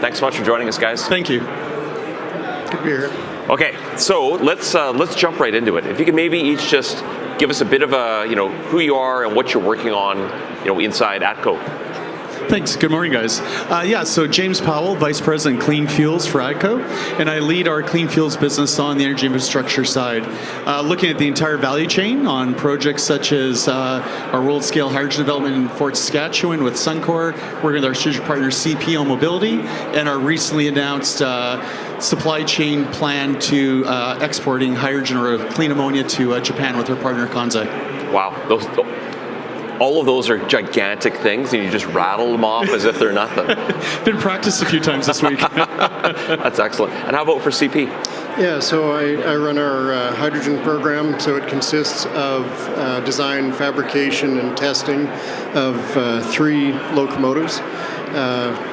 Thanks so much for joining us, guys. Thank you. Good to be here. Okay, so let's jump right into it. If you could maybe each just give us a bit of a, who you are and what you're working on, inside ATCO. Thanks. Good morning, guys. So James Powell, Vice President Clean Fuels for ATCO, and I lead our clean fuels business on the energy infrastructure side, looking at the entire value chain on projects such as our world-scale hydrogen development in Fort Saskatchewan with Suncor, working with our strategic partner CP on mobility, and our recently announced supply chain plan to exporting hydrogen or clean ammonia to Japan with our partner Kansai. Wow, all of those are gigantic things, and you just rattle them off as if they're nothing. Been practiced a few times this week. That's excellent. And how about for CP? Yeah, so I run our hydrogen program. So it consists of design, fabrication, and testing of 3 locomotives,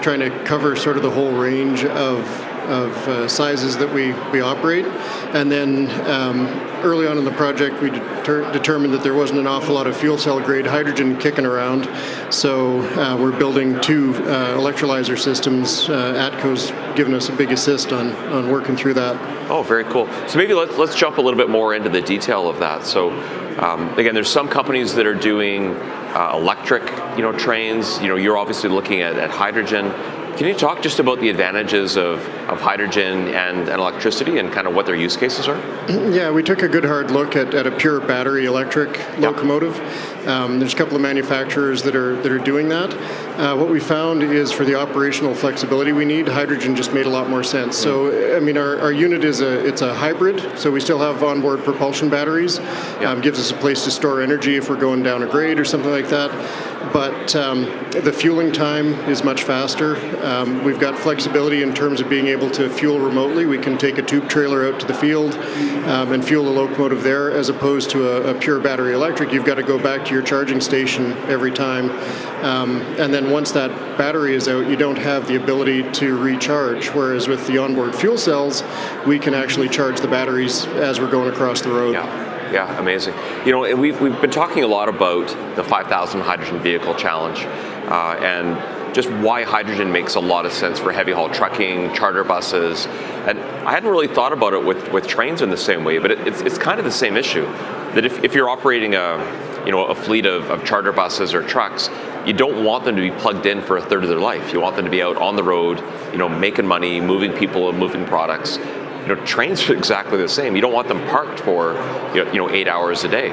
trying to cover sort of the whole range of sizes that we operate. And then early on in the project, we determined that there wasn't an awful lot of fuel cell grade hydrogen kicking around. So we're building 2 electrolyzer systems. ATCO's given us a big assist on working through that. Oh, very cool. So maybe let's jump a little bit more into the detail of that. So again, there's some companies that are doing electric, trains. You're obviously looking at hydrogen. Can you talk just about the advantages of hydrogen and electricity and kind of what their use cases are? Yeah, we took a good hard look at a pure battery electric locomotive. There's a couple of manufacturers that are doing that. What we found is for the operational flexibility we need, hydrogen just made a lot more sense. So, I mean, our unit it's a hybrid, so we still have onboard propulsion batteries. Gives us a place to store energy if we're going down a grade or something like that. But the fueling time is much faster. We've got flexibility in terms of being able to fuel remotely. We can take a tube trailer out to the field and fuel a locomotive there, as opposed to a pure battery electric. You've got to go back to your charging station every time. And then once that battery is out, you don't have the ability to recharge. Whereas with the onboard fuel cells, we can actually charge the batteries as we're going across the road. Yeah, amazing. We've been talking a lot about the 5,000 hydrogen vehicle challenge and just why hydrogen makes a lot of sense for heavy haul trucking, charter buses. And I hadn't really thought about it with trains in the same way, but it's kind of the same issue. That if you're operating a fleet of charter buses or trucks, you don't want them to be plugged in for a third of their life. You want them to be out on the road, making money, moving people and moving products. Trains are exactly the same. You don't want them parked for 8 hours a day.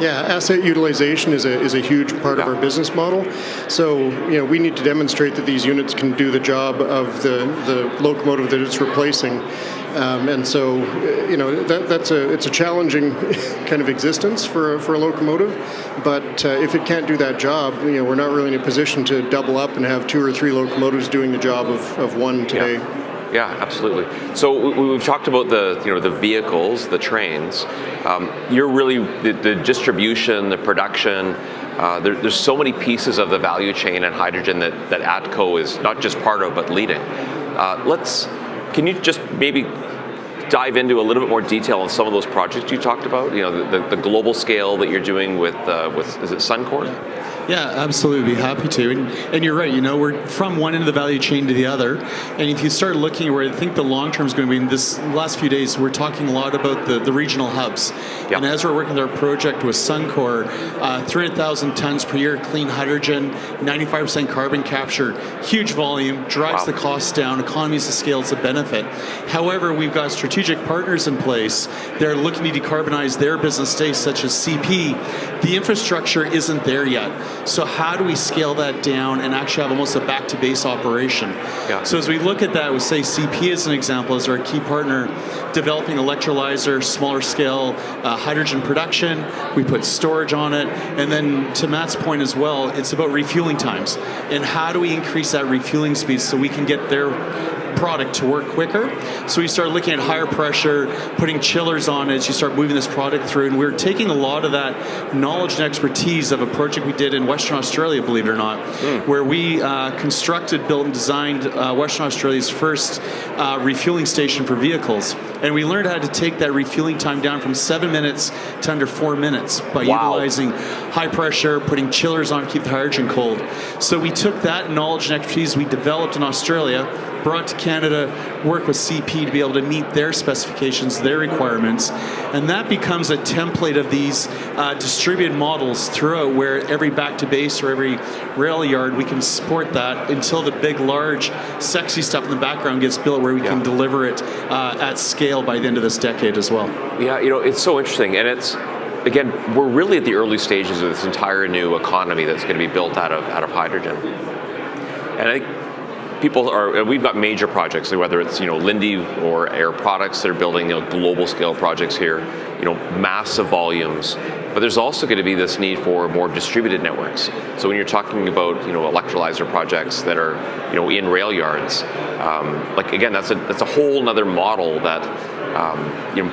Yeah, asset utilization is a huge part of our business model. So, we need to demonstrate that these units can do the job of the locomotive that it's replacing. And so, it's a challenging kind of existence for a locomotive. But if it can't do that job, we're not really in a position to double up and have 2 or 3 locomotives doing the job of one today. Yeah, absolutely. So we've talked about the vehicles, the trains. You're really the distribution, the production. There's so many pieces of the value chain in hydrogen that ATCO is not just part of but leading. Can you just maybe dive into a little bit more detail on some of those projects you talked about? The global scale that you're doing with is it Suncor? Yeah, absolutely. Be happy to. And you're right, we're from one end of the value chain to the other. And if you start looking where I think the long term is going to be, in this last few days, we're talking a lot about the regional hubs. Yep. And as we're working with our project with Suncor, 300,000 tons per year clean hydrogen, 95% carbon capture, huge volume, drives the costs down, economies of scale is a benefit. However, we've got strategic partners in place. They're looking to decarbonize their business today, such as CP. The infrastructure isn't there yet. So how do we scale that down and actually have almost a back-to-base operation? Yeah. So as we look at that, we say CP as an example as our key partner, developing electrolyzer, smaller scale hydrogen production. We put storage on it. And then to Matt's point as well, it's about refueling times. And how do we increase that refueling speed so we can get their product to work quicker. So we started looking at higher pressure, putting chillers on it as you start moving this product through. And we're taking a lot of that knowledge and expertise of a project we did in Western Australia, believe it or not, where we constructed, built, and designed Western Australia's first refueling station for vehicles. And we learned how to take that refueling time down from 7 minutes to under 4 minutes by utilizing high pressure, putting chillers on to keep the hydrogen cold. So we took that knowledge and expertise we developed in Australia, brought to Canada, worked with CP to be able to meet their specifications, their requirements, and that becomes a template of these distributed models throughout, where every back to base or every rail yard, we can support that until the big, large, sexy stuff in the background gets built, where we can deliver it at scale by the end of this decade as well. Yeah, it's so interesting, and it's, again, we're really at the early stages of this entire new economy that's going to be built out of hydrogen. And I think we've got major projects, whether it's Linde or Air Products that are building global scale projects here, massive volumes. But there's also going to be this need for more distributed networks. So when you're talking about electrolyzer projects that are in rail yards, again, that's a whole nother model that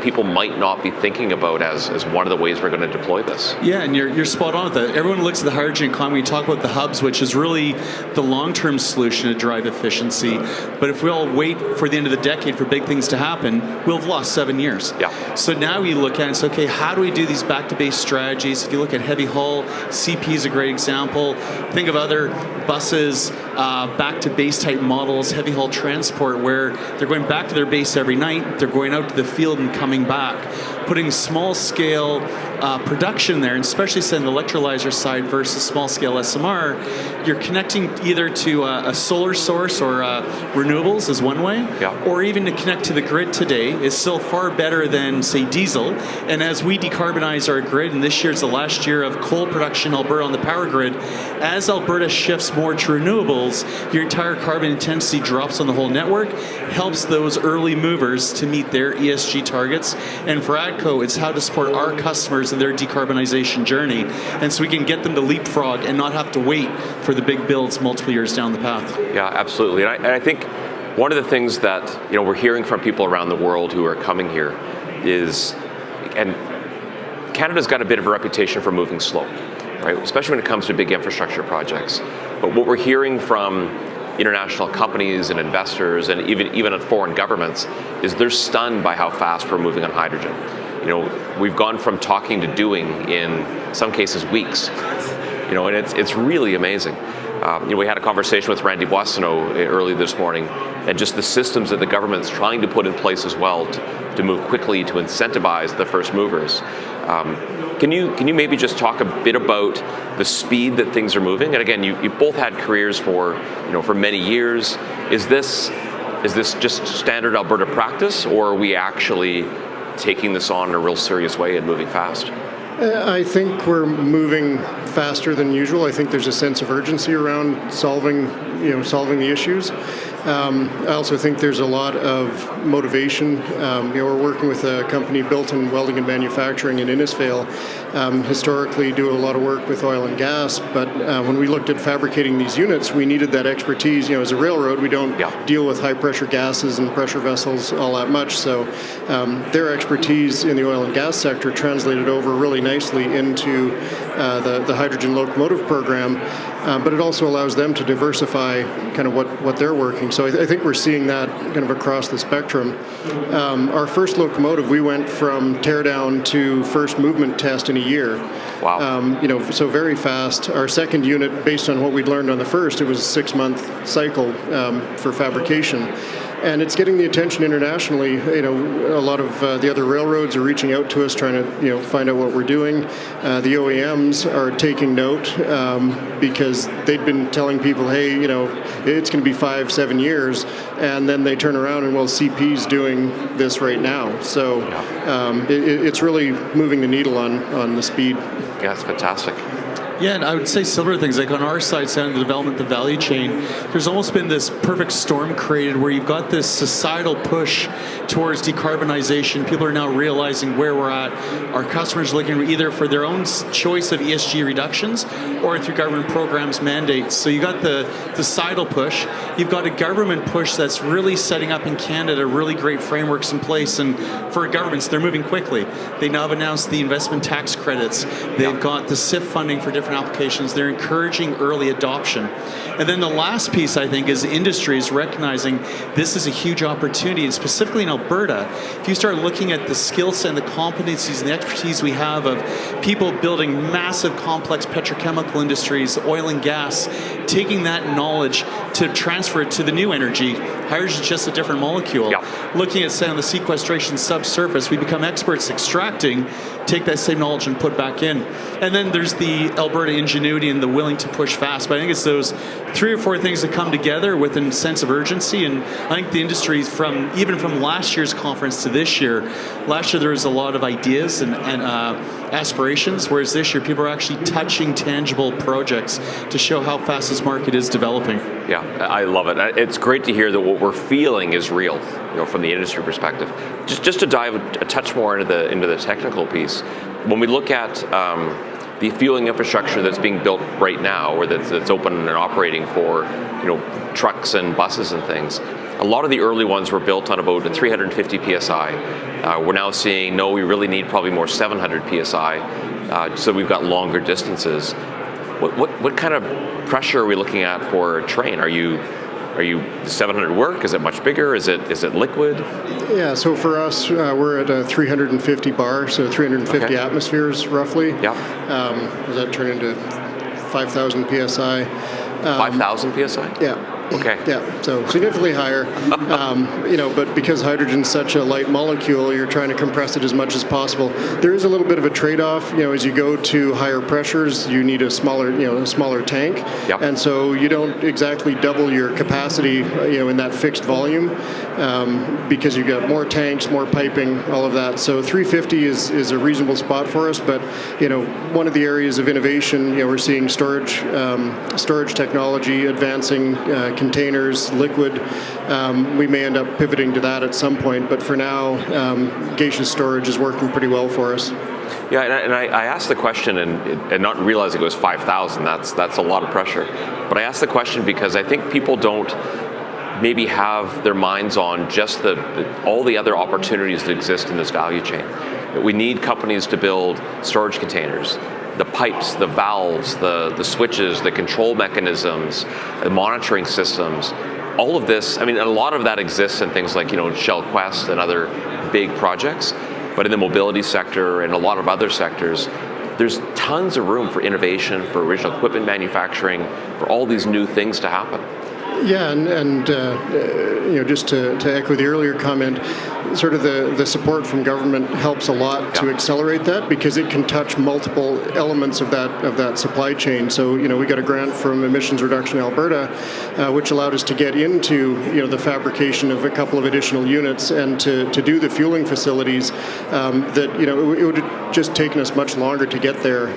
people might not be thinking about as one of the ways we're going to deploy this. Yeah, and you're spot on with that. Everyone looks at the hydrogen economy, we talk about the hubs, which is really the long-term solution to drive efficiency. But if we all wait for the end of the decade for big things to happen, we'll have lost 7 years. Yeah. So now we look at it and say, okay, how do we do these back-to-base strategies? If you look at heavy haul, CP is a great example. Think of other buses, back-to-base type models, heavy haul transport, where they're going back to their base every night, they're going out to the field and coming back, putting small-scale production there, and especially say on the electrolyzer side versus small-scale SMR, you're connecting either to a solar source or renewables is one way, or even to connect to the grid today is still far better than, say, diesel. And as we decarbonize our grid, and this year is the last year of coal production in Alberta on the power grid, as Alberta shifts more to renewables, your entire carbon intensity drops on the whole network, helps those early movers to meet their ESG targets. And for ATCO, it's how to support our customers in their decarbonization journey, and so we can get them to leapfrog and not have to wait for the big builds multiple years down the path. Yeah, absolutely. And I think one of the things that we're hearing from people around the world who are coming here is, and Canada's got a bit of a reputation for moving slow, right? Especially when it comes to big infrastructure projects. But what we're hearing from international companies and investors and even foreign governments is they're stunned by how fast we're moving on hydrogen. We've gone from talking to doing in some cases weeks, and it's really amazing. We had a conversation with Randy Boissonneau early this morning, and just the systems that the government's trying to put in place as well to move quickly to incentivize the first movers. Can you maybe just talk a bit about the speed that things are moving? And again, you both had careers for many years. Is this just standard Alberta practice, or are we actually taking this on in a real serious way and moving fast? I think we're moving faster than usual. I think there's a sense of urgency around solving the issues. I also think there's a lot of motivation. We're working with a company built in welding and manufacturing in Innisfail. Historically, do a lot of work with oil and gas, but when we looked at fabricating these units, we needed that expertise. As a railroad, we don't deal with high pressure gases and pressure vessels all that much. So their expertise in the oil and gas sector translated over really nicely into the hydrogen locomotive program. But it also allows them to diversify kind of what they're working. So I think we're seeing that kind of across the spectrum. Our first locomotive, we went from teardown to first movement test in a year. Wow. So very fast. Our second unit, based on what we'd learned on the first, it was a 6-month cycle for fabrication. And it's getting the attention internationally. A lot of the other railroads are reaching out to us, trying to find out what we're doing. The OEMs are taking note because they'd been telling people, hey, it's going to be 5-7 years, and then they turn around and, well, CP's doing this right now. So it's really moving the needle on the speed. Yeah, it's fantastic. Yeah, and I would say similar things. Like on our side, on the development, the value chain, there's almost been this perfect storm created where you've got this societal push towards decarbonization. People are now realizing where we're at. Our customers are looking either for their own choice of ESG reductions or through government programs, mandates. So you got the societal push. You've got a government push that's really setting up in Canada really great frameworks in place. And for governments, they're moving quickly. They now have announced the investment tax credits. They've got the SIF funding for different applications. They're encouraging early adoption. And then the last piece, I think, is industry is recognizing this is a huge opportunity, and specifically in Alberta, if you start looking at the skill set and the competencies and the expertise we have of people building massive complex petrochemical industries, oil and gas, taking that knowledge to transfer it to the new energy. Hydrogen is just a different molecule. Looking at, say, on the sequestration subsurface, we become experts extracting, take that same knowledge and put back in. And then there's the Alberta ingenuity and the willing to push fast. But I think it's those 3 or 4 things that come together with a sense of urgency. And I think the industry, even from last year's conference to this year, last year there was a lot of ideas and aspirations, whereas this year people are actually touching tangible projects to show how fast this market is developing. Yeah, I love it. It's great to hear that what we're feeling is real, from the industry perspective. Just to dive a touch more into the technical piece, when we look at the fueling infrastructure that's being built right now, or that's open and operating for trucks and buses and things, a lot of the early ones were built on about 350 psi. We're now seeing we really need probably more 700 psi, so we've got longer distances. What kind of pressure are we looking at for a train? Are you 700 work? Is it much bigger? Is it liquid? Yeah, so for us, we're at a 350 bar, so 350 atmospheres roughly. Yeah. Does that turn into 5,000 psi? 5,000 psi? Yeah. Okay. Yeah, so significantly higher. But because hydrogen's such a light molecule, you're trying to compress it as much as possible. There is a little bit of a trade-off. As you go to higher pressures, you need a smaller tank. Yep. And so you don't exactly double your capacity, in that fixed volume, because you've got more tanks, more piping, all of that. So 350 is a reasonable spot for us. But one of the areas of innovation, we're seeing storage technology advancing. Containers, liquid. We may end up pivoting to that at some point, but for now, gaseous storage is working pretty well for us. Yeah, and I asked the question and not realizing it was 5,000. That's a lot of pressure. But I asked the question because I think people don't maybe have their minds on just all the other opportunities that exist in this value chain. We need companies to build storage containers, the pipes, the valves, the switches, the control mechanisms, the monitoring systems. All of this, a lot of that exists in things like, Shell Quest and other big projects, but in the mobility sector and a lot of other sectors, there's tons of room for innovation, for original equipment manufacturing, for all these new things to happen. Yeah, and just to echo the earlier comment, sort of the support from government helps a lot to accelerate that, because it can touch multiple elements of that supply chain. So we got a grant from Emissions Reduction Alberta, which allowed us to get into the fabrication of a couple of additional units and to do the fueling facilities that it would have just taken us much longer to get there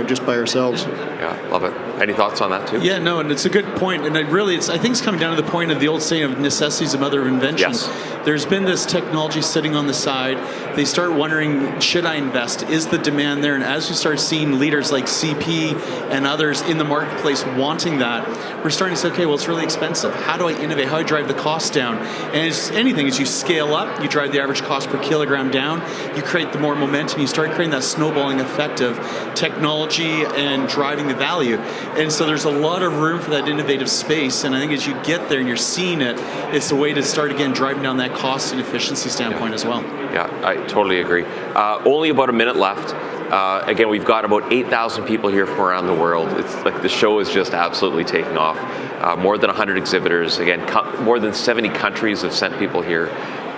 just by ourselves. Yeah, love it. Any thoughts on that too? Yeah, no, and it's a good point, and I think it's coming down to the point of the old saying of necessity is the mother of invention. Yes. There's been this technology sitting on the side. They start wondering, should I invest? Is the demand there? And as we start seeing leaders like CP and others in the marketplace wanting that, we're starting to say, okay, well, it's really expensive. How do I innovate? How do I drive the cost down? And it's anything, as you scale up, you drive the average cost per kilogram down, you create the more momentum, you start creating that snowballing effect of technology and driving the value. And so there's a lot of room for that innovative space. And I think as you get there and you're seeing it, it's a way to start again driving down that cost and efficiency standpoint as well. Yeah, I totally agree. Only about a minute left. Again, we've got about 8,000 people here from around the world. It's like the show is just absolutely taking off. More than 100 exhibitors. Again, more than 70 countries have sent people here.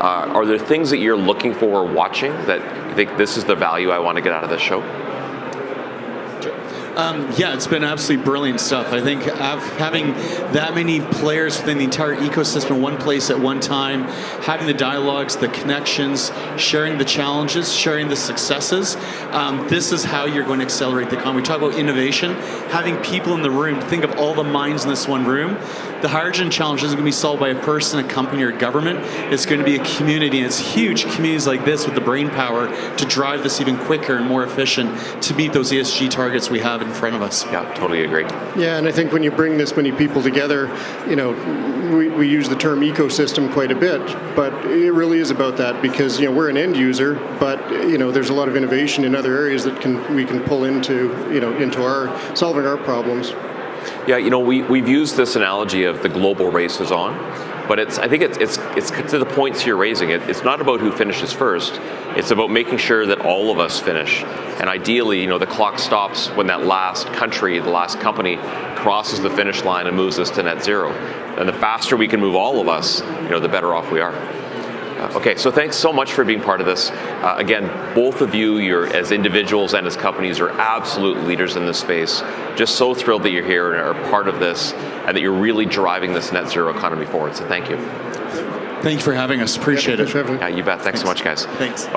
Are there things that you're looking for or watching that you think this is the value I want to get out of this show? Yeah, it's been absolutely brilliant stuff. I think having that many players within the entire ecosystem in one place at one time, having the dialogues, the connections, sharing the challenges, sharing the successes, this is how you're going to accelerate the economy. We talk about innovation, having people in the room, think of all the minds in this one room. The hydrogen challenge isn't going to be solved by a person, a company, or a government. It's going to be a community, and it's huge communities like this with the brain power to drive this even quicker and more efficient to meet those ESG targets we have in front of us. Yeah, totally agree. Yeah, and I think when you bring this many people together, we use the term ecosystem quite a bit, but it really is about that because we're an end user, but there's a lot of innovation in other areas that we can pull into our solving our problems. Yeah, we've used this analogy of the global race is on, but I think it's to the points you're raising. It's not about who finishes first. It's about making sure that all of us finish. And ideally, the clock stops when that last country, the last company crosses the finish line and moves us to net zero. And the faster we can move all of us, the better off we are. Okay, so thanks so much for being part of this. Again, both of you, as individuals and as companies, are absolute leaders in this space. Just so thrilled that you're here and are part of this, and that you're really driving this net zero economy forward. So thank you. Thank you for having us. Appreciate it. Yeah, you bet. Thanks so much, guys. Thanks.